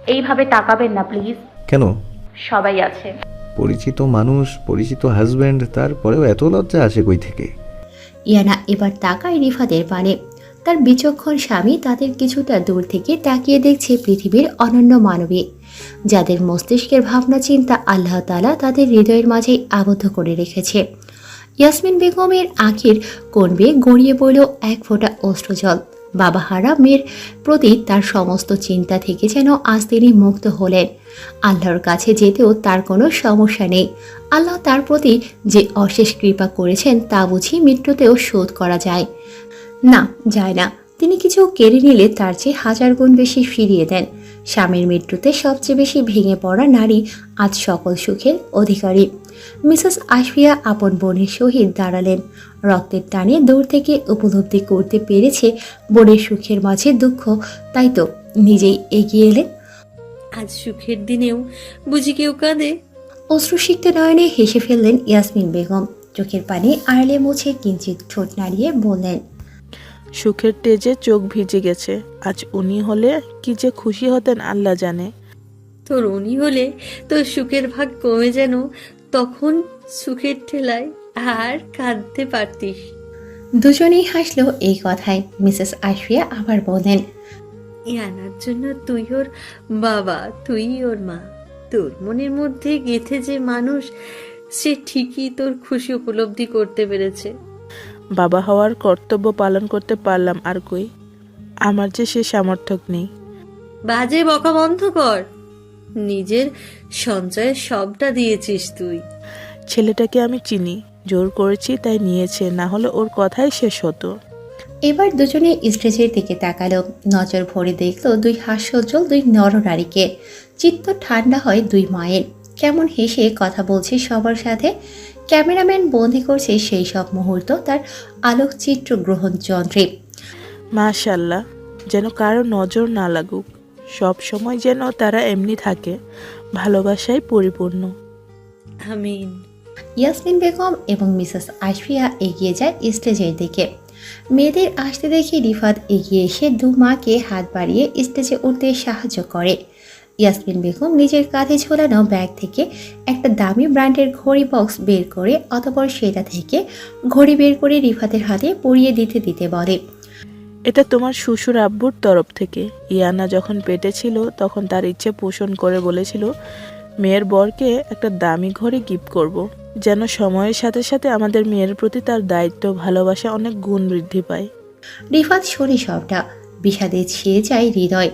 এইভাবে তাকাবেন না প্লিজ। কেন? সবাই আছে। পরিচিত মানুষ, পরিচিত হাজব্যান্ড, তারপরেও এত লজ্জা আসে কই থেকে? ইয়ানা এবার তাকায় রিফাতের পানে। তার বিচক্ষণ স্বামী তাদের কিছুটা দূর থেকে তাকিয়ে দেখছে পৃথিবীর অনন্য মানবী, যাদের মস্তিষ্কের ভাবনা চিন্তা আল্লাহ তাআলা তাদের হৃদয়ের মাঝে আবদ্ধ করে রেখেছে। ইয়াসমিন বেগমের আঁখির কোণ বেয়ে গড়িয়ে পড়ল এক ফোঁটা অশ্রুজল। বাবাহারা মেয়ের প্রতি তার সমস্ত চিন্তা থেকে যেন আজ তিনি মুক্ত হলেন। আল্লাহর কাছে যেতেও তার কোনো সমস্যা নেই। আল্লাহ তার প্রতি যে অশেষ কৃপা করেছেন তা বুঝি মৃত্যুতেও শোধ করা যায় না? যায় না। তিনি কিছু কেড়ে নিলে তার চেয়ে হাজার গুণ বেশি ফিরিয়ে দেন। স্বামীর মৃত্যুতে সবচেয়ে বেশি ভেঙে পড়া নারী আজ সকল সুখের অধিকারী। মিসেস আশফিয়া আপন বোনের সহিত দাঁড়ালেন। রক্তের টানে দূর থেকে উপলব্ধি করতে পেরেছে বোনের সুখের মাঝে দুঃখ, তাই তো নিজেই এগিয়ে এলেন। আজ সুখের দিনেও বুঝি কেউ কাঁদে? অশ্রুসিক্ত নয়নে হেসে ফেললেন ইয়াসমিন বেগম। চোখের পানি আড়লে মুছে কিঞ্চিত ঠোঁট নাড়িয়ে বললেন, সুখের তেজে চোখ ভিজে গেছে। আজ উনি হলে কি যে খুশি হতেন আল্লাহ জানে। তোর উনি হলে তোর সুখের ভাগ কমে যেন তখন সুখের ঠেলায় আর কাঁদতে পারতিস। দুজনেই হাসলো এই কথায়। মিসেস আশফিয়া আবার বললেন, ইয়ানার জন্য তুই ওর বাবা, তুই ওর মা। তোর মনের মধ্যে গেঁথে যে মানুষ, সে ঠিকই তোর খুশি উপলব্ধি করতে পেরেছে। বাবা হওয়ার কর্তব্য পালন করতে পারলাম আর কই? আমার যে সে সামর্থ্য নেই। বাজে বকা বন্ধ কর। নিজের সঞ্চয়ের সবটা দিয়েছিস তুই। ছেলেটাকে আমি চিনি, জোর করেছি তাই নিয়েছে, না হলে ওর কথাই শেষ হতো। এবার দুজনে স্টেজের দিকে তাকালো। নজর ভরে দেখলো দুই হাস্যোজ্জ্বল দুই নরনারীকে। চিত্ত ঠান্ডা হয় দুই মায়ের। কেমন হেসে কথা বলছে সবার সাথে। ক্যামেরাম্যান বন্দি করছে সেই সব মুহূর্ত তার আলোকচিত্র গ্রহণ যন্ত্রে। মাশাল্লাহ, যেন কারো নজর না লাগুক। সব সময় যেন তারা এমনি থাকে, ভালোবাসায় পরিপূর্ণ। আমিন। ইয়াসমিন বেগম এবং মিসেস আশফিয়া এগিয়ে যায় স্টেজের দিকে। মেয়েদের আসতে দেখে রিফাত এগিয়ে এসে দু মাকে হাত বাড়িয়ে স্টেজে উঠতে সাহায্য করে। ইয়াসমিন বেগম নিজের কাঁধে ঝোলানো ব্যাগ থেকে একটা দামি ব্র্যান্ডের ঘড়ি বক্স বের করে অতঃপর সেটা থেকে ঘড়ি বের করে রিফাতের হাতে পরিয়ে দিতে দিতে বলে, এটা তোমার শ্বশুর আব্বুর তরফ থেকে। ইয়ানা যখন পেটে ছিল তখন তার ইচ্ছে পোষণ করে বলেছিল মেয়ের বরকে একটা দামি ঘড়ি গিফট করব, যেন সময়ের সাথে সাথে আমাদের মেয়ের প্রতি তার দায়িত্ব ভালোবাসা অনেক গুণ বৃদ্ধি পায়। রিফাত শোনে সবটা। বিষাদে ছেয়ে যায় হৃদয়।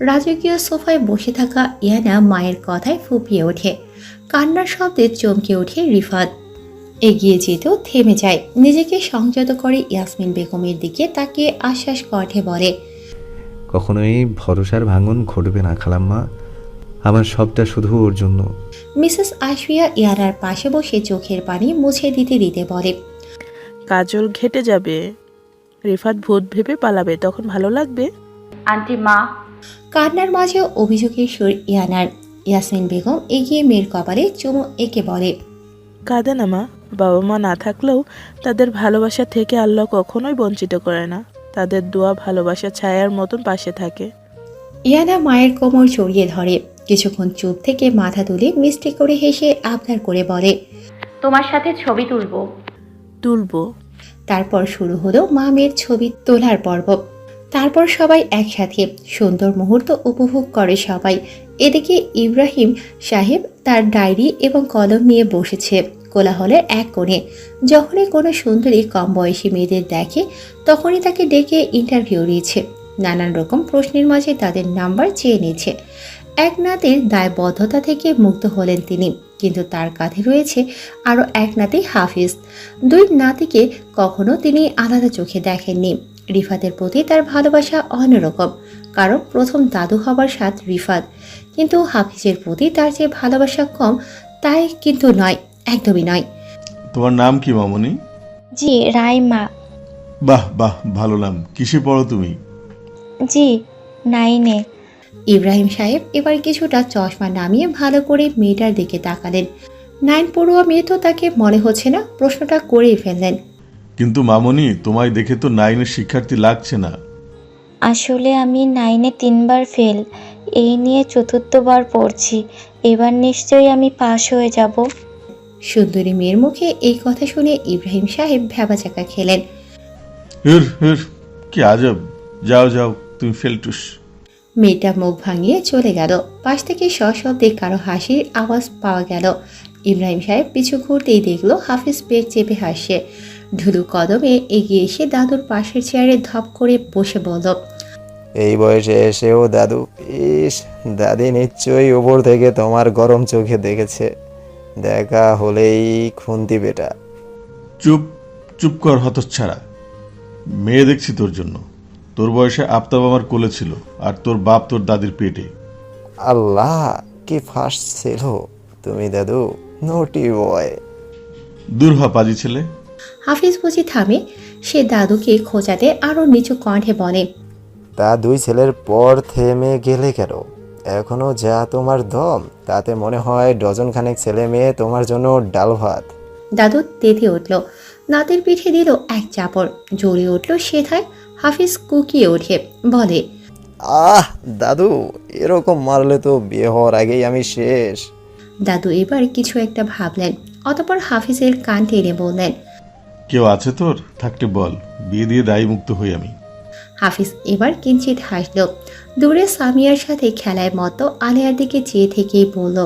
রাজকীয় সোফায় বসে থাকা ইয়ানা মায়ের কথায় ফুপিয়ে ওঠে। কান্নার শব্দে চমকে ওঠে রিফাত। এগিয়ে যেতেও থেমে যায়। নিজেকে সংযত করে ইয়াসমিন বেগমের দিকে তাকিয়ে আশ্বাস কণ্ঠে বলে, কখনোই ভরসার ভাঙন ঘটবে না খালাম্মা। আমার সবটা শুধু ওর জন্য। মিসেস আশফিয়া ইয়ানার পাশে বসে চোখের পানি মুছে দিতে দিতে বলে, কাজল ঘেটে যাবে, রিফাত ভূত ভেবে পালাবে, তখন ভালো লাগবে। আন্টি মা। কান্নার মাঝেও অভিযোগের সুর ইয়ানার। ইয়াসমিন বেগম এগিয়ে মেয়ের কপালে চুমু এঁকে বলে, কাঁদে না মা, বাবা মা না থাকলেও তাদের ভালোবাসা থেকে আল্লাহ কখনোই বঞ্চিত করে না। তাদের দোয়া ভালোবাসা ছায়ার মতন পাশে থাকে। ইয়ানা মায়ের কোমর জড়িয়ে ধরে। কিছুক্ষণ চুপ থেকে মাথা তুলে মিষ্টি করে হেসে আবদার করে বলে, তোমার সাথে ছবি তুলবো। তুলবো। তারপর শুরু হলো মা মেয়ের ছবি তোলার পর্ব। তারপর সবাই একসাথে সুন্দর মুহূর্ত উপভোগ করে সবাই। এদিকে ইব্রাহিম সাহেব তার ডায়েরি এবং কলম নিয়ে বসেছে কোলাহলের এক কোণে। যখনই কোনো সুন্দরী কম বয়সী মেয়েদের দেখে তখনই তাকে ডেকে ইন্টারভিউ নিচ্ছে। নানান রকম প্রশ্নের মাঝে তাদের নাম্বার চেয়ে নিচ্ছে। এক নাতির দায়বদ্ধতা থেকে মুক্ত হলেন তিনি, কিন্তু তার কাঁধে রয়েছে আরও এক নাতি হাফিজ। দুই নাতিকে কখনো তিনি আলাদা চোখে দেখেননি। রিফাতের প্রতি তার ভালোবাসা অন্যরকম, কারণ প্রথম দাদু হবার স্বাদ রিফাত। কিন্তু হাফিজের প্রতি তার যে ভালোবাসা কম তাই কিন্তু নয়, একদমই নয়। তোমার নাম কি মামনি? জি রাইমা। বাহ বাহ, ভালো নাম। কিসে পড়ো তুমি? জি 9-এ। ইব্রাহিম সাহেব এবার কিছুটা চশমা নামিয়ে ভালো করে মেয়েটার দিকে তাকালেন। 9 পড়ুয়া মেয়ে তো তাকে মনে হচ্ছে না, প্রশ্নটা করেই ফেললেন। কিন্তু মামনি, তোমায় দেখে তো 9-এর শিক্ষার্থী লাগছে না। আসলে আমি 9-এ 3বার ফেল, এই নিয়ে চতুর্থবার পড়ছি, এবার নিশ্চয়ই আমি পাশ হয়ে যাব। সুন্দরী মেয়ের মুখে এই কথা শুনে ইব্রাহিম সাহেব ভ্যাবাচাকা খেলেন। হির হির, কি আজব। যাও যাও, তুমি ফেলটুস। মেয়েটা মুখ ভাঙিয়ে চলে গেল। পাশ থেকে সশব্দে কারো হাসির আওয়াজ পাওয়া গেল। ইব্রাহিম সাহেব পিছু ঘুরতেই দেখলো হাফিজ পেট চেপে হাসছে। ধুলু কদমে এগিয়ে এসে দাদুর পাশের চেয়ারে ধপ করে বসে বলল, এই বয়সে এসেও দাদু, ইস, দাদি নিশ্চয়ই উপর থেকে তোমার গরম চোখে দেখেছে। দেখা হলেই খুন্তি বেটা। চুপ চুপ কর হতচ্ছাড়া। মেয়ে দেখছি তোর জন্য। তোর বয়সে আফতাব আমার কোলে ছিল, আর তোর বাপ তোর দাদির পেটে। আল্লাহ, কি ফাস্ট ছিল তুমি দাদু, নোটি বয়। দূর হ পাজি ছেলে। হাফিজ বুঝি থামে। সে দাদুকে খোঁচাতে আরো নিচু কণ্ঠে বলে, তা দুই ছেলের পর থেমে গেলে কেন? এখনো যা তোমার দম, তাতে মনে হয় ডজন খানেক ছেলে মেয়ে তোমার জন্য ডাল ভাত। দাদু তেতে উঠল, নাতের পিঠে দিল এক চাপড়। জ্বলে উঠল সেথায়। হাফিজ কুকিয়ে ওঠে, বলে, আহ দাদু, এরকম মারলে তো বিয়ে হওয়ার আগেই আমি শেষ। দাদু এবার কিছু একটা ভাবলেন, অতঃপর হাফিজের কান টেনে বললেন, কেউ আছে তোর? থাকতে বল, বিয়ে দিয়ে দায়ী মুক্ত হই আমি। হাফিজ এবার কিঞ্চিত হাসল। দূরে সামিয়ার সাথে খেলায় মতো আলিয়ার দিকে চেয়ে থেকেই বলল,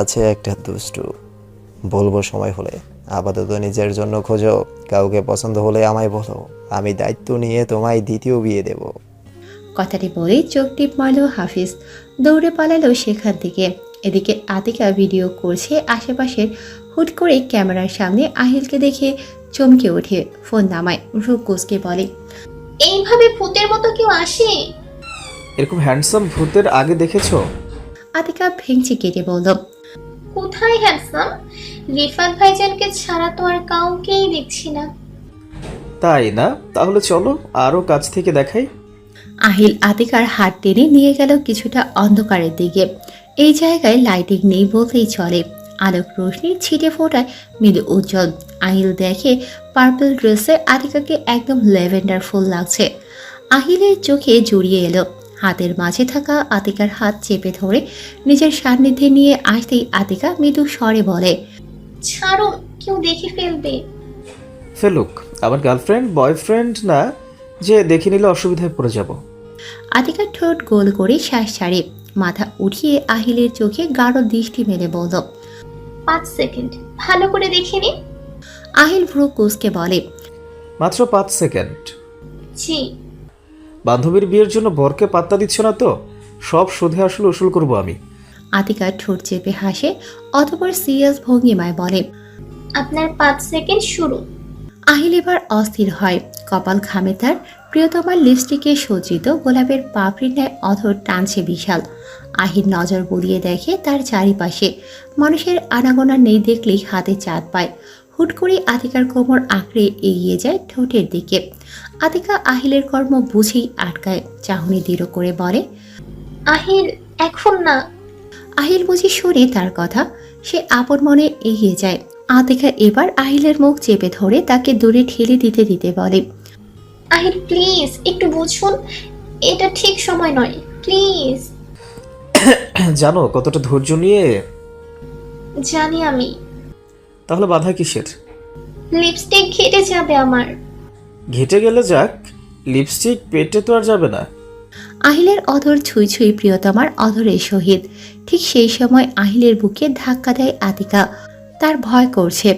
আছে একটা দুষ্টু, বলবো সময় হলে। আপাতত নিজের জন্য খোঁজো, কাউকে পছন্দ হলে আমায় বলো, আমি দায়িত্ব নিয়ে তোমায় দ্বিতীয় বিয়ে দেব। কথাটি বলেই চোখ টিপ মারল হাফিজ। দৌড়ে পালালো সেখান থেকে। এদিকে আতিকা ভিডিও করছে আশেপাশের। হুট করে ক্যামেরার সামনে আহিলকে দেখে চমকে ওঠে, ফোন নামায়, ভ্রু কুঁচকে বলে, এইভাবে ভূতের মতো কেউ আসে? এরকম হ্যান্ডসাম ভূতের আগে দেখেছো? আতিকা ভেঙচি কেটে বলল, কোথায় হ্যান্ডসাম? রিফাত ভাইজানকে ছাড়া তো আর কাউকেই দেখছি না। তাই না? তাহলে চলো আরো কাছ থেকে দেখাই। আহিল আতিকার হাত টেনে নিয়ে গেল কিছুটা অন্ধকারের দিকে। এই জায়গায় লাইটিং নেই বলতেই চলে। আলোক রোশনি ছিটে ফোটায় মৃদু উজ্জ্বল। আহিল দেখে পার্পল ড্রেসে আতিকাকে একদম ল্যাভেন্ডার ফুল লাগছে। আহিলের চোখে জড়িয়ে এলো। হাতের মাঝে থাকা আতিকার হাত চেপে ধরে নিজের সান্নিধ্যে নিয়ে আসতেই আতিকা মৃদু স্বরে বলে, ছাড়ো, কেউ দেখে ফেলবে। ফেলুক, আমার গার্লফ্রেন্ড বয়ফ্রেন্ড না যে দেখে নিলে অসুবিধায় পড়ে যাব। আতিকার ঠোঁট গোল করে শ্বাস ছাড়ে। মাথা উঠিয়ে আহিলের চোখে গাঢ় দৃষ্টি মেলে বলল, 5 সেকেন্ড, ভালো করে দেখে নিন। আহিল ভ্রু কুঁচকে বলে, মাত্র 5 সেকেন্ড? জি। বান্ধবীর বিয়ের জন্য বরকে পাত্তা দিচ্ছ না তো? সব সুদে আসলে উসুল করব আমি। আতিকা ঠোঁট চেপে হাসে, অতঃপর সিরিয়াস ভঙ্গিমায় বলে, আপনার 5 সেকেন্ড শুরু। আহিল এবার অস্থির হয়। কপাল ঘামে তার। প্রিয়তমার লিপস্টিকে সজ্জিত গোলাপের পাপড়ির ন্যায় অধর টানছে বিশাল। আহিল নজর বুলিয়ে দেখে তার চারিপাশে। মানুষের আনাগোনা নেই দেখলেই হাতে চাঁদ পায়। হুট করে আতিকার কোমর আঁকড়ে এগিয়ে যায় ঠোঁটের দিকে। আতিকা আহিলের কর্ম বুঝেই আটকায়, চাহনি দৃঢ় করে বলে, আহিল, এখন না। আহিল বুঝি শুনে তার কথা। সে আপন মনে এগিয়ে যায়। আতিকা এবার আহিলের মুখ চেপে ধরে তাকে দূরে ঠেলে দিতে দিতে বলে, আহিল প্লিজ একটু বুঝুন, এটা ঠিক সময় নয়, প্লিজ। জানো কতটা ধৈর্য নিয়ে? জানি আমি। তাহলে বাধা কিসের? লিপস্টিক ঘেটে যাবে আমার। ঘেটে গেলে যাক, লিপস্টিক পেটে তো আর যাবে না। আহিলের অধর ছুঁই ছুঁই প্রিয়তমার অধরের সহিত। ঠিক সেই সময় আহিলের বুকে ধাক্কা দেয় আতিকা। তার ভয় করছে,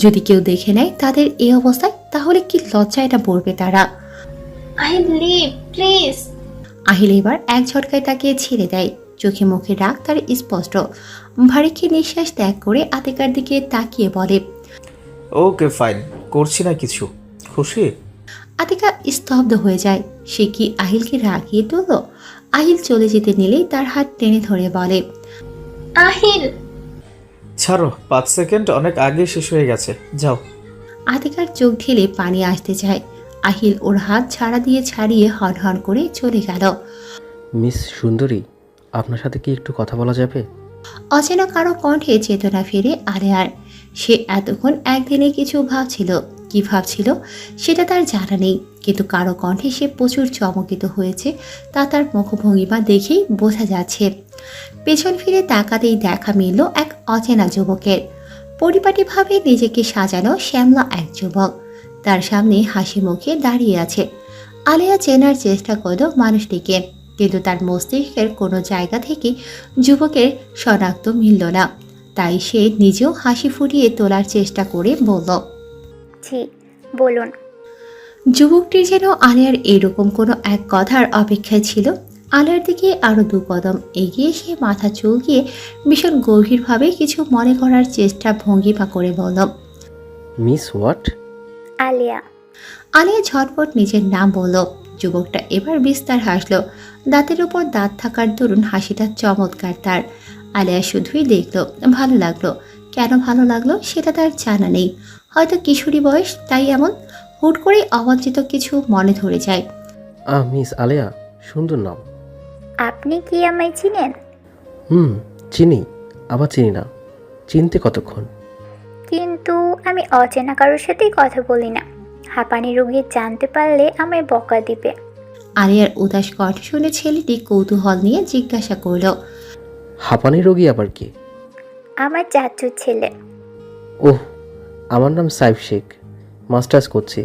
যদি কেউ দেখে নেয় তাদের এই অবস্থায়, তাহলে কি লজ্জায় না পড়বে তারা। Ahil leave please. আহিল এবার এক ঝটকায় তাকে ছেড়ে দেয়। চোখে মুখে রাগ তার স্পষ্ট। ভারীকে নিঃশ্বাস ত্যাগ করে আতিকার দিকে তাকিয়ে বলে, ওকে ফাইন, করছি না কিছু। খুশি? আতিকা স্তব্ধ হয়ে যায়। সে কি আহিলকে রাগিয়ে তুলল? আহিল চলে যেতে নিলেই তার হাত টেনে ধরে বলে, আহিল। ছাড়ো, 5 সেকেন্ড অনেক আগে শেষ হয়ে গেছে, যাও। আতিকার চোখ ঢেলে পানি আসতে চায়। আহিল ওর হাত ছাড়া দিয়ে ছাড়িয়ে হন হন করে চলে গেল। মিস সুন্দরী, আপনার সাথে কি একটু কথা বলা যাবে? অচেনা কারো কণ্ঠে চেতনা ফিরে আলেয়ার। সে এতক্ষণ একদিনে কিছু ভাবছিল, কী ভাবছিল সেটা তার জানা নেই, কিন্তু কারো কণ্ঠে সে প্রচুর চমকিত হয়েছে তা তার মুখভঙ্গিমা দেখেই বোঝা যাচ্ছে। পেছন ফিরে তাকাতেই দেখা মিলল এক অচেনা যুবকের। পরিপাটিভাবে নিজেকে সাজানো শ্যামলা এক যুবক তার সামনে হাসি মুখে দাঁড়িয়ে আছে। আলেয়া চেনার চেষ্টা করল মানুষটিকে, কিন্তু তার মস্তিষ্কের কোনো জায়গা থেকে যুবকের শনাক্ত মিলল না। তাই সে নিজেও হাসি ফুটিয়ে তোলার চেষ্টা করে বলল, জি বলুন। যুবকটির যেন আলিয়ার এরকম কোনো এক কথার অপেক্ষায় ছিল। আলিয়ার দিকে আরো 2 কদম এগিয়ে সে মাথা চুলকিয়ে ভীষণ গভীরভাবে কিছু মনে করার চেষ্টা ভঙ্গিমা করে বলল, মিস হোয়াট? আলিয়া। আলিয়া ঝটপট নিজের নাম বলল। যুবকটা এবার বিস্তার হাসল। দাঁতের উপর দাঁত থাকার দরুন হাসিটা চমৎকার তার। আলিয়া শুধুই দেখলো, ভালো লাগলো। কেন ভালো লাগলো সেটা তার জানা নেই। হয়তো কিশোরী বয়স, তাই এমন হুট করে অবাঞ্ছিত কিছু মনে ধরে যায়। মিস আলেয়া, সুন্দর নাম। আপনি কি আমায় চিনেন? চিনি, আবার চিনি না। চিনতে কতক্ষণ? কিন্তু আমি অচেনা কারোর সাথেই কথা বলি না। হাঁপানি রোগী জানতে পারলে আমায় বকা দিবে। আলিয়ার উদাস কণ্ঠ শুনে ছেলেটি কৌতূহল নিয়ে জিজ্ঞাসা করল, হাঁপানি রোগী আবার কি? আমার চাচুর ছেলে। ওহ, আমার নাম সাইফ শেখ। মাস্টার্স করছি,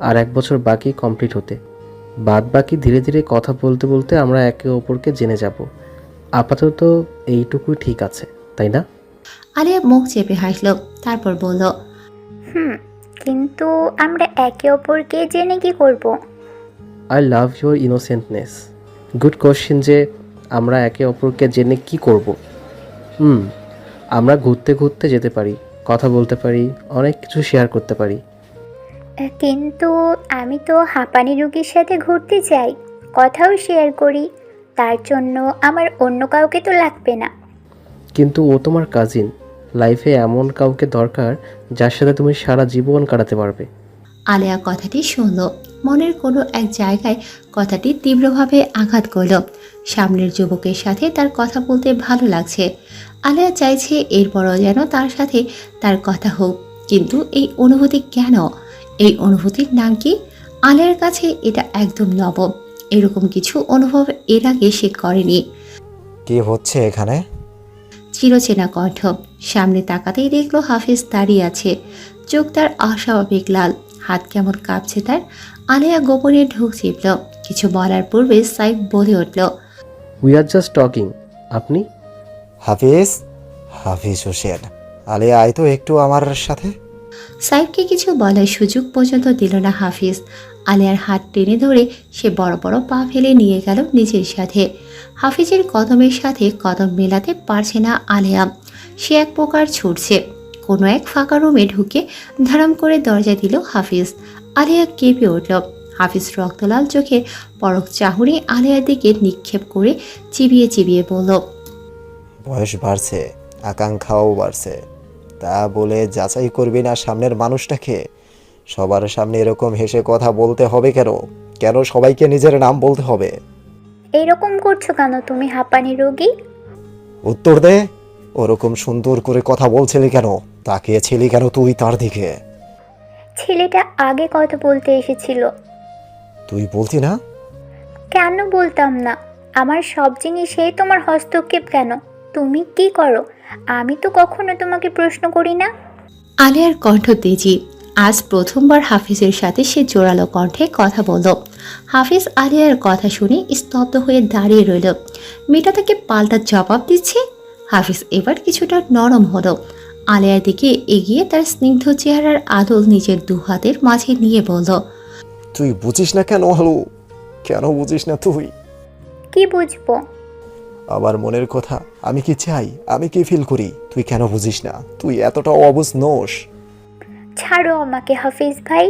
আর 1 বছর বাকি কমপ্লিট হতে। বাদ বাকি ধীরে ধীরে কথা বলতে বলতে আমরা একে অপরকে জেনে যাব। আপাতত এইটুকুই ঠিক আছে, তাই না? আলিয়া মুখ চেপে হাসল, তারপর বলল, কিন্তু আমরা একে অপরকে জেনে কি করব? I love your innocentness. Good question যে আমরা একে অপরকে জেনে কি করব। আমরা ঘুরতে ঘুরতে যেতে পারি, কথা বলতে পারি, অনেক কিছু শেয়ার করতে পারি। কিন্তু আমি তো হাঁপানি রোগীর সাথে ঘুরতে চাই, কথাও শেয়ার করি। তার জন্য আমার অন্য কাউকে তো লাগবে না। কিন্তু ও তোমার কাজিন। লাইফে এমন কাউকে দরকার যার সাথে তুমি সারা জীবন কাটাতে পারবে। আলিয়া কথাটি শুনল। মনের কোনো এক জায়গায় কথাটি তীব্রভাবে আঘাত করল। সামনের যুবকের সাথে তার কথা বলতে ভালো লাগছে। আলিয়া চাইছে এরপরও যেন তার সাথে তার কথা হোক, কিন্তু এই অনুভূতি কেন? এই অনুভূতির নাম কি? আলিয়ার কাছে এটা একদম নবম। এরকম কিছু অনুভব এর আগে সে করেনি। কি হচ্ছে এখানে? চিরচেনা কণ্ঠ। সামনে তাকাতেই দেখলো হাফিজ দাঁড়িয়ে আছে। চোখ তার অস্বাভাবিক লাল, হাত কেমন কাঁপছে তার। আলিয়া গোপনে ঢোক চিপল। কিছু বলার পূর্বে সাইফ বলে উঠল, উই আর জাস্ট টকিং। আপনি? হাফিজ? হাফিজ হোসেন। আলিয়া, আয় তো একটু আমার সাথে। সাইফকে কিছু বলার সুযোগ পর্যন্ত দিল না হাফিজ। আলিয়ার হাত টেনে ধরে সে বড় বড় পা ফেলে নিয়ে গেল নিজের সাথে। হাফিজের কদমের সাথে কদম মেলাতে পারছে না আলিয়া। সে এক প্রকার ছুটছে। কোনো এক ফাঁকা রুমে ঢুকে ধারাম করে দরজা দিল হাফিজ। আলিয়া কেঁপে উঠল। হাফিজ রক্তলাল চোখে পরক চাহনি আলিয়ার দিকে নিক্ষেপ করে চিবিয়ে চিবিয়ে বলল, বয়স বাড়ছে, আকাঙ্ক্ষাও বাড়ছে, তা বলে যাচাই করবি না সামনের মানুষটাকে? সবার সামনে এরকম হেসে কথা বলতে হবে কেন? কেন সবাইকে নিজের নাম বলতে হবে? এরকম করছো কেন তুমি হাঁপানি রোগী? উত্তর দে। ওরকম সুন্দর করে কথা বলছিলি কেন? তাকিয়েছিলি কেন তুই তার দিকে? ছেলেটা আগে কথা বলতে এসেছিল। তুই বলতি না? কেন বলতাম না? আমার সব জিনিসে তোমার হস্তক্ষেপ কেন? তুমি কি করো? আমি তো কখনো তোমাকে প্রশ্ন করি না। আলিয়ার কণ্ঠ তেজি। আজ প্রথমবার হাফিজের সাথে সে জোরালো কণ্ঠে কথা বলল। হাফিজ আলিয়ার কথা শুনে স্তব্ধ হয়ে দাঁড়িয়ে রইল। মেয়েটা তাকে পাল্টা জবাব দিচ্ছে। হাফিজ এবার কিছুটা নরম হলো। আলিয়ার দিকে এগিয়ে তার স্নিগ্ধ চেহারার আদল নিজের 2 হাতের মাঝে নিয়ে বলল, তুই বুঝিস না কেন আলু? কেন বুঝিস না তুই? কি বুঝবো? আমার মনের কথা আমি কি চাই, আমি কি ফিল করি, তুই কেন বুঝিস না? তুই এতটা অবুঝ নোস। ছাড়ো আমাকে হাফিজ ভাই।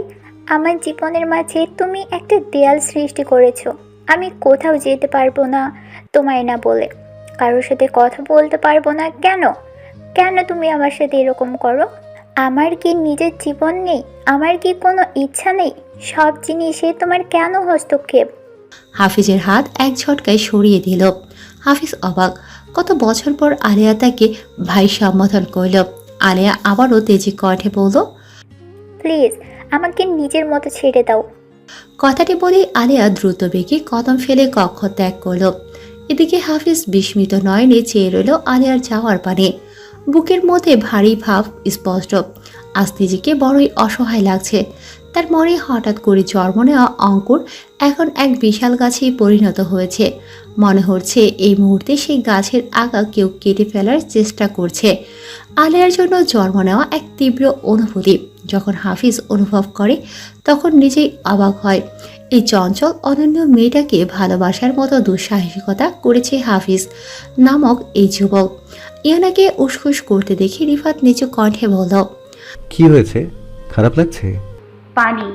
আমার জীবনের মাঝে তুমি একটা দেয়াল সৃষ্টি করেছো। আমি কোথাও যেতে পারবো না তোমায় না বলে, কারোর সাথে কথা বলতে পারবো না। কেন কেন তুমি আমার সাথে এরকম করো? আমার কি নিজের জীবন নেই? আমার কি কোনো ইচ্ছা নেই? সব জিনিসে তোমার কেন হস্তক্ষেপ? হাফিজের হাত এক ঝটকায় সরিয়ে দিল। হাফিজ অবাক। কত বছর পর আলিয়া তাকে ভাই সম্বোধন করল। আলিয়া আবারও তেজি কণ্ঠে বলল, প্লিজ আমাকে নিজের মতো ছেড়ে দাও। কথাটি বলে আলিয়া দ্রুত বেগে কদম ফেলে কক্ষ ত্যাগ করল। এদিকে হাফিজ বিস্মিত নয়নে চেয়ে রইল আলিয়ার যাওয়ার পানে। বুকের মধ্যে ভারী ভাব স্পষ্ট। আজ নিজেকে বড়ই অসহায় লাগছে। তার মনে হঠাৎ করে জন্ম নেওয়া অঙ্কুর এখন এক বিশাল গাছে পরিণত হয়েছে। মনে হচ্ছে এই মুহূর্তে সেই গাছের আগা কেউ কেটে ফেলার চেষ্টা করছে। আলিয়ার জন্য জন্ম নেওয়া এক তীব্র অনুভূতি যখন হাফিজ অনুভব করে তখন নিজেই অবাক হয়। এই চঞ্চল অনন্য মেয়েটাকে ভালোবাসার মতো দুঃসাহসিকতা করেছে হাফিজ নামক এই যুবক। ইয়ানাকে উসখুস করতে দেখে রিফাত নিচু কণ্ঠে বলল, কি হয়েছে? খারাপ লাগছে? পানি।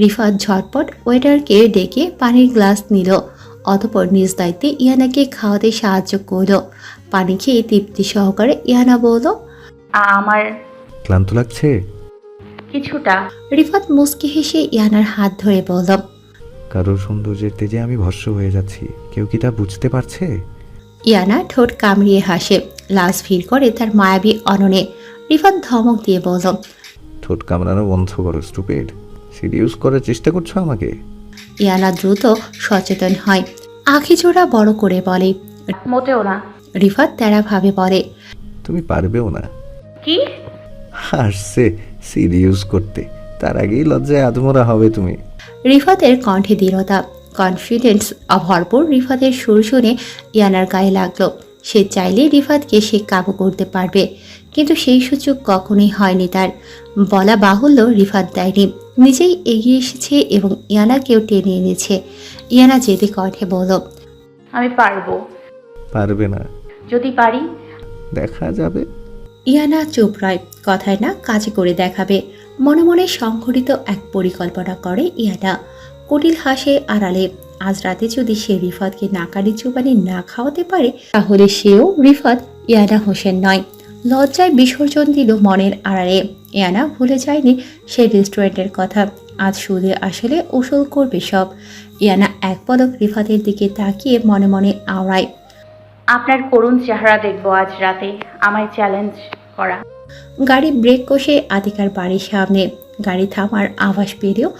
রিফাত ঝটপট ওয়েটারকে ডেকে পানির গ্লাস নিল। অতঃপর নিজ দায়িত্বে ইয়ানাকে খাওয়াতে সাহায্য করল। পানি খেয়ে তৃপ্তি সহকারে ইয়ানা বলল, আমার ক্লান্ত লাগছে? কিছুটা। রিফাত মুচকি হেসে ইয়ানার হাত ধরে বলল, কারোর সৌন্দর্যের তেজে আমি ভস্ম হয়ে যাচ্ছি, কেউ কি তা বুঝতে পারছে? ইয়ানা ঠোঁট কামড়িয়ে হাসে, লাশ ভিড় করে তার মায়াবী অননে। রিফাত ধমক দিয়ে বলল, ঠোঁট কামড়ানো বন্ধ করো স্টুপিড। সিরিয়াস করার চেষ্টা করছো আমাকে? ইয়ানা দ্রুত সচেতন হয়, আখি জোড়া বড় করে বলে। মোটেও না। রিফাত তেড়াভাবে বলে, তুমি পারবেও না। কি? হাসছে সিরিয়াস করতে, তার আগেই লজ্জায় আধমরা হবে তুমি। রিফাতের কণ্ঠে দৃঢ়তা, কনফিডেন্স ভরপুর। রিফাতের সুর শুনে ইয়ানার গায়ে লাগলো। সে চাইলে রিফাতকে সে কাবু করতে পারবে, কিন্তু সেই সুযোগ কখনোই হয়নি তার। বলা বাহুল্য রিফাত দেয়নি, নিজেই এগিয়ে এসেছে এবং ইয়ানাকেও টেনে এনেছে। ইয়ানা জেদে কণ্ঠে বলল, আমি পারবো। পারবে না? যদি পারি। দেখা যাবে। ইয়ানা চুপ রয়, কথায় না কাজে করে দেখাবে। মনে মনে সংঘটিত এক পরিকল্পনা করে ইয়ানা। কুটিল হাসে আড়ালে। আজ রাতে যদি সে রিফাতকে নাকানি চুবানি না খাওয়াতে পারে তাহলে সেও রিফাত ইয়ানা হোসেন নয়। লজ্জায় বিসর্জন দিল মনের আড়ালে। ইয়ানা ভুলে যায়নি সে রেস্টুরেন্টের কথা। আজ সুদে আসলে উসুল করবে সব। ইয়ানা এক পলক রিফাতের দিকে তাকিয়ে মনে মনে আওড়ায়, আপনার করুণ চেহারা দেখবো আজ রাতে। আমায় চ্যালেঞ্জ করা। গাড়ি ব্রেক কষে আতিকার বাড়ির সামনে। গাড়ি থামার আভাস পেলেও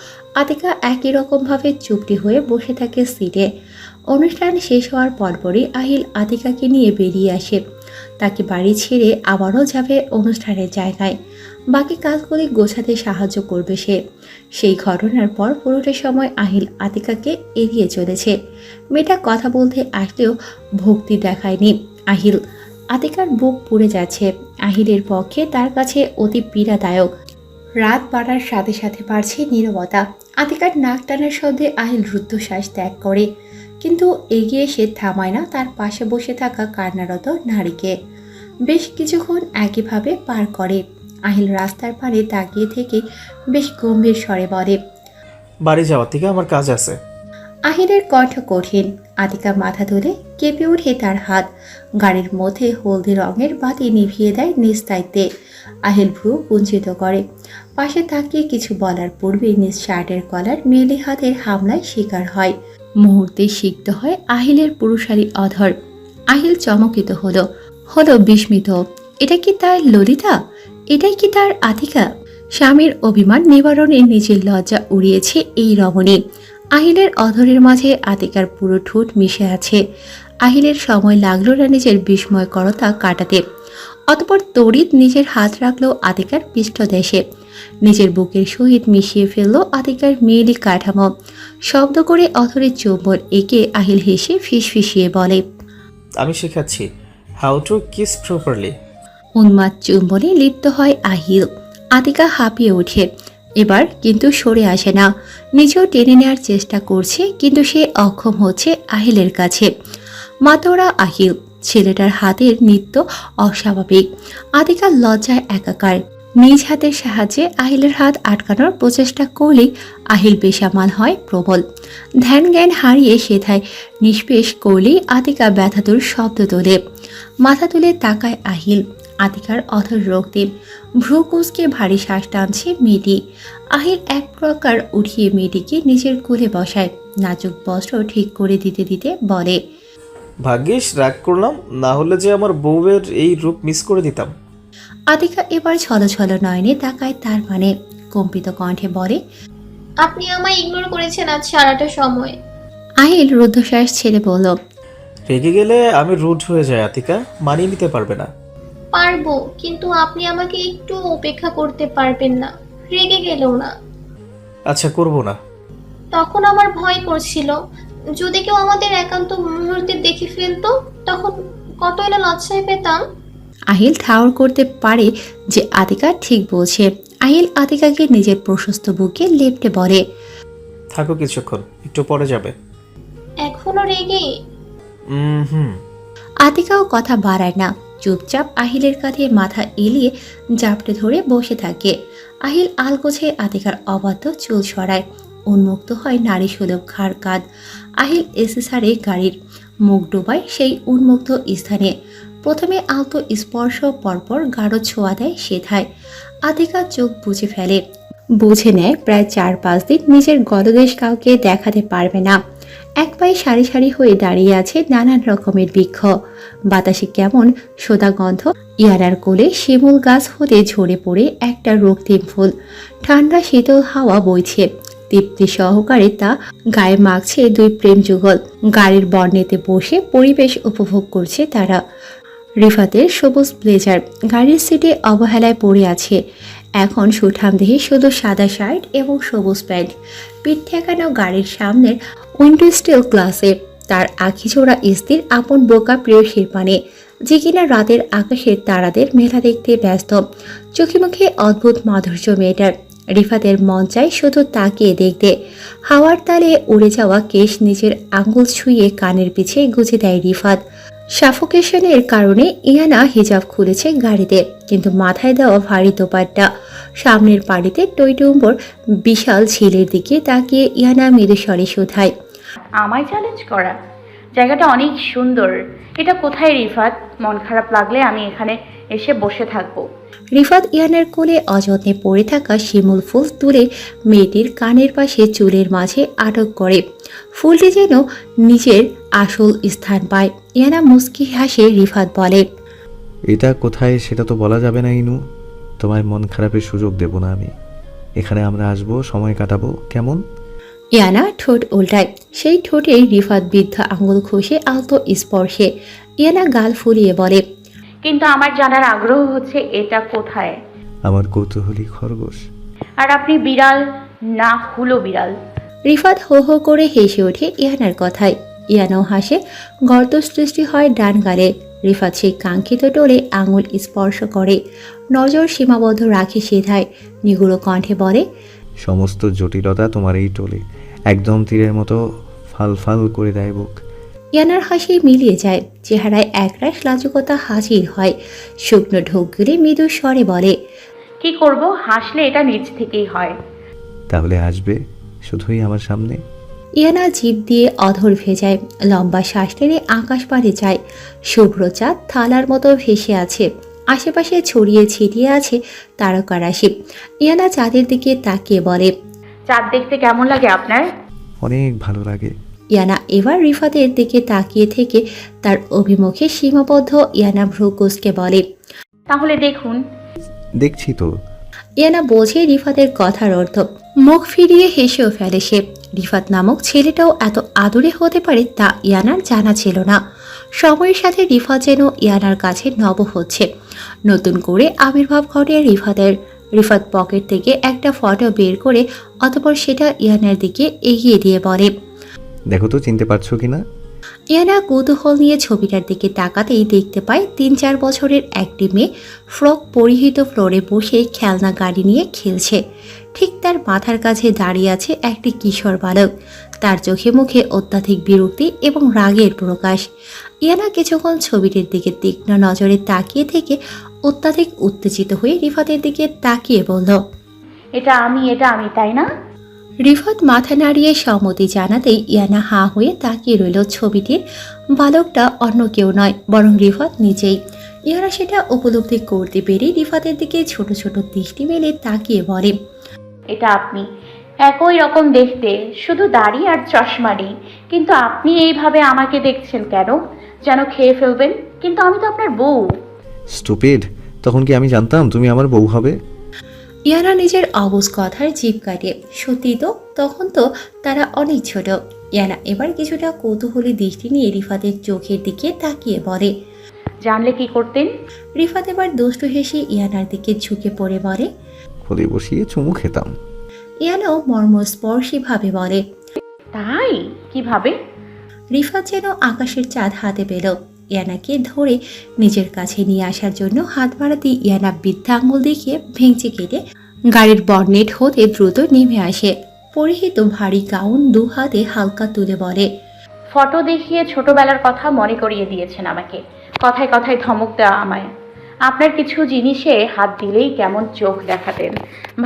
আতিকা একই রকমভাবে চুপটি হয়ে বসে থাকে সিটে। অনুষ্ঠান শেষ হওয়ার পরপরই আহিল আতিকাকে নিয়ে বেরিয়ে আসে। তাকে বাড়ি ছেড়ে আবারও যাবে অনুষ্ঠানের জায়গায়। বাকি কাজগুলি গোছাতে সাহায্য করবে সে। সেই ঘটনার পর পুরোটা সময় আহিল আতিকাকে এড়িয়ে চলেছে। মেয়েটা কথা বলতে আসলেও ভক্তি দেখায়নি আহিল। আতিকার বুক পুড়ে যাচ্ছে। আহিলের পক্ষে তার কাছে অতি পীড়াদায়ক। রাত বাড়ার সাথে সাথে বাড়ছে নীরবতা। আতিকার নাক টানার শব্দে আহিল রুদ্ধশ্বাস ত্যাগ করে, কিন্তু এগিয়ে সে থামায় না তার পাশে বসে থাকা কান্নারত নারীকে। বেশ কিছুক্ষণ একইভাবে পার করে। আহিল রাস্তার পাড়ে তাকিয়ে থেকে বেশ গম্ভীর স্বরে বলে, বাড়ি যাওয়ার থেকে আমার কাজ আছে। আহিলের কণ্ঠ কঠিন। আতিকা মাথা তুলে কেঁপে ওঠে তার হাত। গাড়ির মধ্যে হলদি রঙের বাতি নিভিয়ে দেয় নিজ দায়িত্বে। আহিল ভ্রু কুঞ্চিত করে। পাশে তাকিয়ে কিছু বলার পূর্বে নিজ শার্টের কলার মেয়েলি হাতের হামলায় শিকার হয়। মুহূর্তে সিক্ত হয় আহিলের পুরুষালী অধর। আহিল চমকিত হলো বিস্মিত। এটা কি তার ললিতা? এটাই কি তার আতিকা? স্বামীর অভিমান নিবারণে নিজের লজ্জা উড়িয়েছে এই রমণী। আহিলের অধরের মাঝে আতিকার পুরো ঠোঁট মিশে আছে। আহিলের সময় লাগলো না নিজের বিস্ময়করতা কাটাতে। অতঃপর তড়িৎ নিজের হাত রাখলো আতিকার পৃষ্ঠদেশে। নিজের বুকের সহিত মিশিয়ে ফেললো আতিকার মেয়েলি কাঠামো। শব্দ করে অধরের চুম্বন এঁকে আহিল হেসে ফিসফিসিয়ে বলে, আমি শেখাচ্ছি হাউ টু কিস প্রপারলি। উন্মাদ চুম্বনে লিপ্ত হয় আহিল। আতিকা হাঁপিয়ে ওঠে। এবার কিন্তু সরে আসে না। নিজেও টেনে নেওয়ার চেষ্টা করছে, কিন্তু সে অক্ষম হচ্ছে আহিলের কাছে। মাতোরা আহিল। ছেলেটার হাতের নৃত্য অস্বাভাবিক। আতিকার লজ্জায় একাকার। নিজ হাতের সাহায্যে আহিলের হাত আটকানোর প্রচেষ্টা করলেই আহিল বেসামাল হয় প্রবল। ধ্যান জ্ঞান হারিয়ে সেথায় নিষ্পেষ করলেই আতিকা ব্যথাতুর শব্দ তোলে। মাথা তুলে তাকায় আহিল। আতিকার অধর রক্তিম। ভ্রু কুঁচকে ভারী শ্বাস টানছে মেয়েটি। আহিল এক প্রকার উঠিয়ে মেয়েটিকে নিজের কোলে বসায়। নাজুক বস্ত্র ঠিক করে দিতে দিতে বলে, ভাগ্যিস রাগ করলাম, না হলে যে আমার বউয়ের এই রূপ মিস করে দিতাম। আতিকা এবার ছল ছল নয়নে তাকায় তার মানে। কম্পিত কণ্ঠে বলে, আপনি আমায় ইগনোর করেছেন আজ সারাটা সময়। আহিল রুদ্ধশ্বাস ছেড়ে বলল, রেগে গেলে আমি রুড হয়ে যাই আতিকা, মানিয়ে নিতে পারবে না। পারবো, কিন্তু আপনি আমাকে একটু উপেক্ষা করতে পারবেন না, রেগে গেলেও না। আচ্ছা, করব না। তখন আমার ভয় করছিল, যদি কেউ আমাদের একান্ত মুহূর্তে দেখে ফেলতো, তখন কতই না লজ্জায় পেতাম। আহিল ঠাউর করতে পারে যে আতিকা ঠিক বলছে। আহিল আতিকাকে নিজের প্রশস্ত বুকে লেপটে বলে, থাকো কিছুক্ষণ, একটু পরে যাবে। এখনো রেগে? হুম। আতিকাও কথা বাড়ায় না, চুপচাপ আহিলের কাঁধে মাথা এলিয়ে জাপটে ধরে বসে থাকে। আহিল আলগোছে আতিকার অবাধ্য চুল সরায়, উন্মুক্ত হয় নারী সুলভ ঘাড় কাঁধ। আহিল এসে ছাড়ে গাড়ির, মুখ ডোবায় সেই উন্মুক্ত স্থানে। প্রথমে আলতো স্পর্শ, পরপর গাঢ় ছোঁয়া দেয় সেথায়। আতিকা চোখ বুজে ফেলে, বুঝে নেয় প্রায় 4-5 দিন নিজের গলদেশ কাউকে দেখাতে পারবে না। এক পায়ে সারি সারি হয়ে দাঁড়িয়ে আছে নানান রকমের বৃক্ষ, বাতাসে কেমন সোদা গন্ধ। ইয়ানার কোলে শিমুল গাছ হতে ঝরে পড়ে একটা রক্তিম ফুল, ঠান্ডা শীতল হাওয়া বইছে, তৃপ্তি সহকারে তা গায়ে মাখছে দুই প্রেম যুগল। গাড়ির বর্ণেতে বসে পরিবেশ উপভোগ করছে তারা। রিফাতের সবুজ ব্লেজার গাড়ির সিটে অবহেলায় পড়ে আছে। এখন সুঠাম দেহে শুধু সাদা শার্ট এবং সবুজ প্যান্ট, পিঠ ঠেকানো গাড়ির সামনের উইন্ডো স্টিল গ্লাসে। তার আখিজোড়া স্থির আপন বোকা প্রিয়সীর পানে, যে কিনা রাতের আকাশের তারাদের মেলা দেখতে ব্যস্ত। চোখে মুখে অদ্ভুত মাধুর্য মেয়েটার। রিফাতের মন চায় শুধু তাকিয়ে দেখতে। হাওয়ার তালে উড়ে যাওয়া কেশ নিজের আঙুল ছুঁয়ে কানের পিছে গুজে দেয় রিফাত। সাফোকেশনের কারণে ইয়ানা হিজাব খুলেছে গাড়িতে, কিন্তু মাথায় দেওয়া ভারী দোপাট্টা। সামনের পাড়িতে টইটুম্বর বিশাল ঝিলের দিকে তাকিয়ে ইয়ানা মৃদুস্বরে শোধায়, আমায় চ্যালেঞ্জ করা? জায়গাটা অনেক সুন্দর। এটা কোথায় রিফাত? মন খারাপ লাগলে আমি এখানে এসে বসে থাকবো। রিফাত ইয়ানার কোলে অযত্নে পড়ে থাকা শিমুল ফুল তুলে মেয়েটির কানের পাশে চুলের মাঝে আটক করে। ফুলটি যেন নিজের আসল স্থান পায়। ইয়ানা মুস্কি হাসে। রিফাত বলে, এটা কোথায় সেটা তো বলা যাবে না ইনু, তোমার মন খারাপের সুযোগ দেব না আমি। এখানে আমরা আসবো, সময় কাটাবো, কেমন? ইয়ানা ঠোঁট উল্টায়, সেই ঠোঁটে রিফাত বৃদ্ধ আঙুল ঘষে আলতো স্পর্শে। ইয়ানা গাল ফুলিয়ে বলে, কিন্তু আমার জানার আগ্রহ হচ্ছে এটা কোথায়। আমার কৌতূহলী খরগোশ। আর আপনি বিড়াল না হুলো বিড়াল? রিফাত হো হো করে হেসে ওঠে ইয়ানার কথায়। ইয়ানাও হাসে, গর্ত সৃষ্টি হয় ডান গালে। রিফাত সেই কাঙ্ক্ষিত টোলে আঙুল স্পর্শ করে, নজর সীমাবদ্ধ রাখে সেধায়। নিগুড়ো কণ্ঠে বলে, সমস্ত জটিলতা তোমার এই টোলে, একদম তীরের মতো ফাল ফাল করে দেয় বুক। ইয়ানার হাসি মিলিয়ে যায়, চেহারায় একরাশ লাজুকতা হাজির হয়। শুকনো ঢোক গিলে মৃদু স্বরে বলে, কি করব? হাসলে এটা নিজ থেকেই হয়। তাহলে আসবে শুধুই আমার সামনে? ইয়ানা জিভ দিয়ে অধর ভেজায়, লম্বা শ্বাস টেনে আকাশ পাড়ে যায়। শুভ্র চাঁদ থালার মতো ভেসে আছে, আশেপাশে ছড়িয়ে ছিটিয়ে আছে তারকা রাশি। ইয়ানা চাঁদের দিকে তাকিয়ে বলে, চাঁদ দেখতে কেমন লাগে আপনার? অনেক ভালো লাগে। ইয়ানা এবার রিফাতের দিকে তাকিয়ে থেকে তার অভিমুখে সীমাবদ্ধ। ইয়ানা ভ্রু কুঁচকে বলে, তাহলে দেখুন। দেখছি তো। ইয়ানা বোঝে রিফাতের কথার অর্থ, মুখ ফিরিয়ে হেসেও ফেলে সে। রিফাত নামক ছেলেটাও এত আদুরে হতে পারে তা ইয়ানার জানা ছিল না। সময়ের সাথে রিফাত যেন ইয়ানার কাছে নব হচ্ছে। নতুন করে আবির্ভাব ঘটে রিফাতের। রিফাত পকেট থেকে একটা ফটো বের করে অতঃপর সেটা ইয়ানার দিকে এগিয়ে দিয়ে বলে, দেখো তো চিনতে পারছো কিনা? ইয়ানা কৌতূহল নিয়ে ছবিটার দিকে তাকাতেই দেখতে পায় 3-4 বছরের একটি মেয়ে ফ্রক পরিহিত ফ্লোরে বসে খেলনা গাড়ি নিয়ে খেলছে। ঠিক তার মাথার কাছে দাঁড়িয়ে আছে একটি কিশোর বালক। তার চোখে মুখে অত্যাধিক বিরক্তি এবং রাগের প্রকাশ। ইয়ানা কিছুক্ষণ ছবিটির দিকে তীক্ষ্ণ নজরে তাকিয়ে থেকে অত্যাধিক উত্তেজিত হয়ে রিফাতের দিকে তাকিয়ে বলল, এটা আমি তাই না? রিফাত মাথা নাড়িয়ে সম্মতি জানাতেই ইয়ানা হাঁ হয়ে তাকিয়ে রইল। ছবিটির বালকটা অন্য কেউ নয়, বরং রিফাত নিজেই। ইয়ানা সেটা উপলব্ধি করতে পেরে রিফাতের দিকে ছোট ছোট দৃষ্টি মেলে তাকিয়ে বলে, এটা আপনি। একই রকম দেখতে, শুধু দাড়ি আর চশমা নেই। কিন্তু আপনি এইভাবে আমাকে দেখছেন কেন? যেন খেয়ে ফেলবেন। কিন্তু আমি তো আপনার বউ। স্টুপিড, তখন কি আমি জানতাম তুমি আমার বউ হবে? ইয়ানা নিজের অবুঝ কথার জিভ কাটে। সত্যি তো, তখন তো তারা অনেক ছোট। ইয়ানা এবার কিছুটা কৌতূহলী দৃষ্টি নিয়ে রিফাতের চোখের দিকে তাকিয়ে বলে। জানলে কি করতেন? রিফাত এবার দুষ্টু হেসে ইয়ানার দিকে ঝুঁকে পড়ে বলে। খোদে বসিয়ে চুমু খেতাম। ইয়ানাও মর্মস্পর্শী ভাবে বলে। তাই? কিভাবে? রিফাত যেন আকাশের চাঁদ হাতে পেল। ইয়ানাকে ধরে নিজের কাছে নিয়ে আসার জন্য হাত বাড়াতে ইয়ানা বৃদ্ধা আঙুল দেখিয়ে ভেঙচি কেটে গাড়ির বর্নেট হতে দ্রুত নেমে আসে। পরিহিত ভারী গাউন দু হাতে হালকা তুলে বলে। ফটো দেখিয়ে ছোটবেলার কথা মনে করিয়ে দিয়েছেন আমাকে। কথায় কথায় ধমক দেওয়া আমায়। আপনার কিছু জিনিসে হাত দিলেই কেমন চোখ দেখাতেন।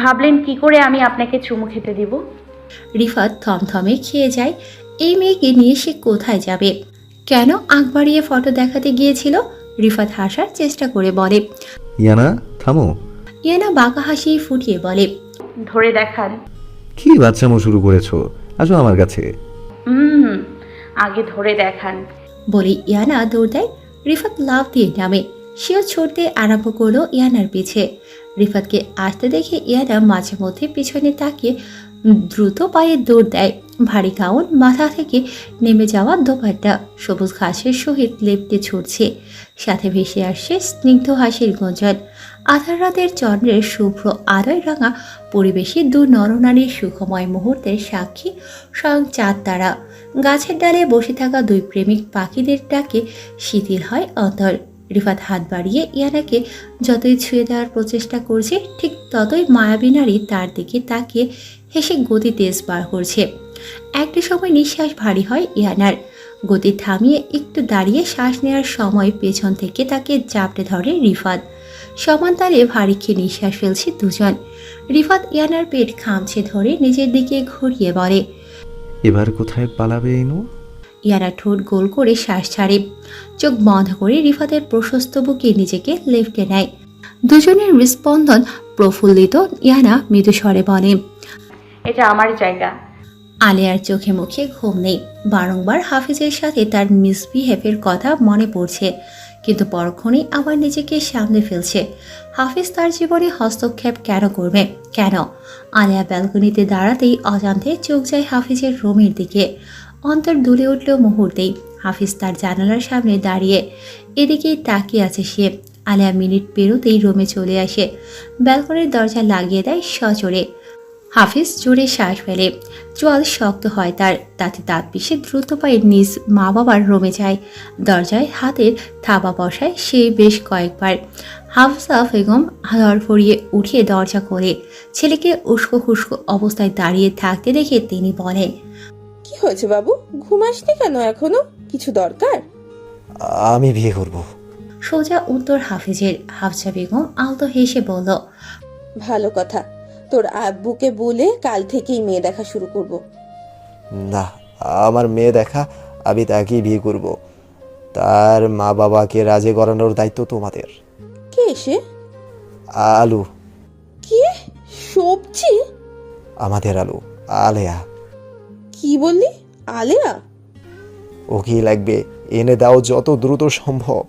ভাবলেন কি করে আমি আপনাকে চুমু খেতে দিব? রিফাত থমথমে খেয়ে যায়। এই মেয়েকে নিয়ে সে কোথায় যাবে? কেন আগ বাড়িয়ে ফটো দেখাতে গিয়েছিল? রিফাত হাসার চেষ্টা করে বলে। ইয়ানা থামো। ইয়ানা বাঁকা হাসি ফুটিয়ে বলে। ধরে দেখান। কি বাচ্চামো শুরু করেছো? আসো আমার কাছে। আগে ধরে দেখান বলে ইয়ানা দৌড় দেয়। রিফাত লাফ দিয়ে নামে। সেও ছুটতে আরম্ভ করলো ইয়ানার পিছে। রিফাতকে আসতে দেখে ইয়ানা মাঝে মধ্যে পিছনে তাকিয়ে দ্রুত পায়ে দৌড় দেয়। ভারী গাউন মাথা থেকে নেমে যাওয়া দোপাট্টা সবুজ ঘাসের সহিত লেপটে ছুটছে। সাথে ভেসে আসছে স্নিগ্ধ হাসির গুঞ্জন। আধার রাতের চন্দ্রের শুভ্র আলোয় রাঙা পরিবেশে দু নরনারীর সুখময় মুহূর্তের সাক্ষী স্বয়ং চাঁদ তারা। গাছের ডালে বসে থাকা দুই প্রেমিক পাখিদের ডাকে শিথিল হয় অন্তর। রিফাত হাত বাড়িয়ে ইয়ানাকে যতই ছুঁয়ে দেওয়ার প্রচেষ্টা করছে, ঠিক ততই মায়াবী নারী তার দিকে তাকিয়ে হেসে গতি তেজ বার করছে। একটা সময় নিঃশ্বাস ভারী হয় ইয়ানার। গতি থামিয়ে একটু দাঁড়িয়ে শ্বাস নেওয়ার সময় পেছন থেকে তাকে জাপটে ধরে রিফাত। সমান তালে ভারী খেয়ে নিঃশ্বাস ফেলছে দুজন। রিফাত ইয়ানার পেট খামছে ধরে নিজের দিকে ঘুরিয়ে বলে। এবার কোথায় পালাবে ইনু? ইয়ানা ঠোঁট গোল করে শ্বাস ছাড়ে। চোখ বন্ধ করে রিফাতের প্রশস্ত বুকে নিজেকে লেফটে নেয়। দুজনের হৃস্পন্দন প্রফুল্লিত। ইয়ানা মৃদু স্বরে বলে। এটা আমার জায়গা। আলেয়ার চোখে মুখে ঘুম নেই। বারংবার হাফিজের সাথে তার মিসবিহেভের কথা মনে পড়ছে, কিন্তু পরক্ষণেই আবার নিজেকে সামনে ফেলছে। হাফিজ তার জীবনে হস্তক্ষেপ কেন করবে? কেন? আলেয়া ব্যালকনিতে দাঁড়াতেই অজান্তে চোখ যায় হাফিজের রুমের দিকে। অন্তর দুলে উঠল মুহূর্তেই। হাফিজ তার জানালার সামনে দাঁড়িয়ে এদিকেই তাকিয়ে আছে সে। আলেয়া মিনিট পেরোতেই রুমে চলে আসে। ব্যালকনির দরজা লাগিয়ে দেয় সজোরে। হাফিজ জোরে শ্বাস ফেলে। চোয়াল শক্ত হয় তার। তাতে দাঁত পিষে দ্রুত পায়ে নিজ মা বাবার রুমে যায়। দরজায় হাতের থাবা বসায় সে বেশ কয়েকবার। হাফসা বেগম ধরফড়িয়ে উঠিয়ে দরজা খোলে। ছেলেকে উস্কো খুস্কো অবস্থায় দাঁড়িয়ে থাকতে দেখে তিনি বলেন। কি হয়েছে বাবু? ঘুমাসনি কেন এখনো? কিছু দরকার? আমি বিয়ে করব। সোজা উত্তর হাফিজের। হাফসা বেগম আলতো হেসে বলল। ভালো কথা, তোর আব্বুকে বলে কাল থেকেই মেয়ে দেখা শুরু করব। না, আমার মেয়ে দেখা, আমি তাকেই বিয়ে করব। তার মা বাবাকে রাজি করানোর দায়িত্ব তোমাদের। কে সে? আলু। কি সবজি? আমাদের আলু, আলেয়া। কি বললি? আলেয়া? ও কি লাগবে এনে দাও যত দ্রুত সম্ভব।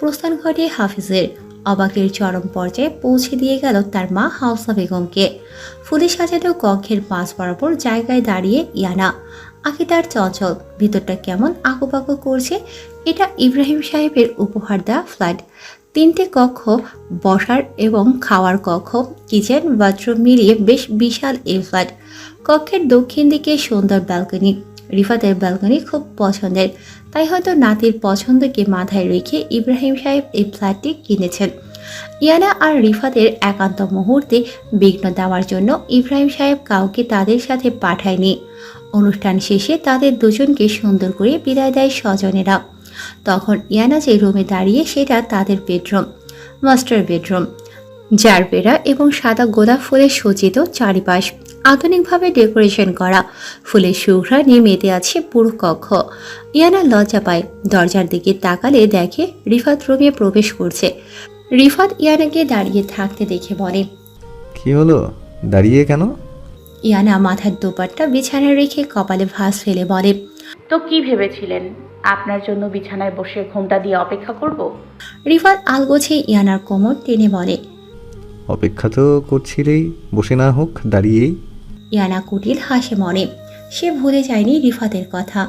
প্রস্থান ঘটে হাফিজের। অবাকের চরম পর্যায়ে পৌঁছে দিয়ে গেল তার মা হাফসা বেগমকে। ফুলে সাজানো কক্ষের পাঁচ বরাবর জায়গায় দাঁড়িয়ে ইয়ানা। আঁকি তার চঞ্চল, ভিতরটা কেমন আঁকুপাকু করছে। এটা ইব্রাহিম সাহেবের উপহার দেওয়া ফ্ল্যাট। 3টে কক্ষ, বসার এবং খাওয়ার কক্ষ, কিচেন, বাথরুম মিলিয়ে বেশ বিশাল এই ফ্ল্যাট। কক্ষের দক্ষিণ দিকে সুন্দর ব্যালকনি। রিফাতের ব্যালকনি খুব পছন্দের, তাই হয়তো নাতির পছন্দকে মাথায় রেখে ইব্রাহিম সাহেব এই ফ্ল্যাটটি কিনেছেন। ইয়ানা আর রিফাতের একান্ত মুহূর্তে বিঘ্ন দেওয়ার জন্য ইব্রাহিম সাহেব কাউকে তাদের সাথে পাঠায়নি। অনুষ্ঠান শেষে তাদের দুজনকে সুন্দর করে বিদায় দেয় স্বজনেরা। তখন ইয়ানা যে রুমে দাঁড়িয়ে সেটা তাদের বেডরুম, মাস্টার বেডরুম। জারবেরা এবং সাদা গোলাপ ফুলে সজ্জিত চারিপাশ। আধুনিকভাবে ডেকোরেশন করা। ফুলের সুঘ্রাণে মেতে আছে পুরো কক্ষ। ইয়ানা লজ্জা পায়। দরজার দিকে তাকালে দেখে রিফাত রুমে প্রবেশ করছে। রিফাত ইয়ানাকে দাঁড়িয়ে থাকতে দেখে বলে। কি হলো, দাঁড়িয়ে কেন? ইয়ানা মাথার দোপাট্টা বিছানায় রেখে কপালে ভাঁজ ফেলে বলে। তো কি ভেবেছিলেন আপনার জন্য বিছানায় বসে ঘুমটা দিয়ে অপেক্ষা করব? রিফাত আলগোছে ইয়ানার কোমর টেনে বলে। অপেক্ষা তো করছিলেই, বসে না হোক দাঁড়িয়েই। ইয়ানা কুটিল হাসে মনে। সে ভুলে যায়নি রিফাতের কথা,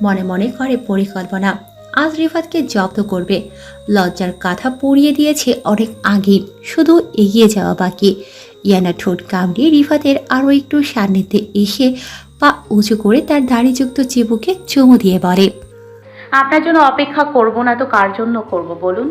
মনে মনে করে পরিকল্পনা। আজ রিফাতকে জব্দ করবে। লজ্জার কাঁথা পরিয়ে দিয়েছে অনেক আগেই, শুধু এগিয়ে যাওয়া বাকি। ইয়ানা ঠোঁট কামড়িয়ে রিফাতের আরও একটু সান্নিধ্যে এসে পা উঁচু করে তার দাড়িযুক্ত চিবুকে চুমু দিয়ে বলে, আপনার জন্য অপেক্ষা করব না তো কার জন্য করব বলুন?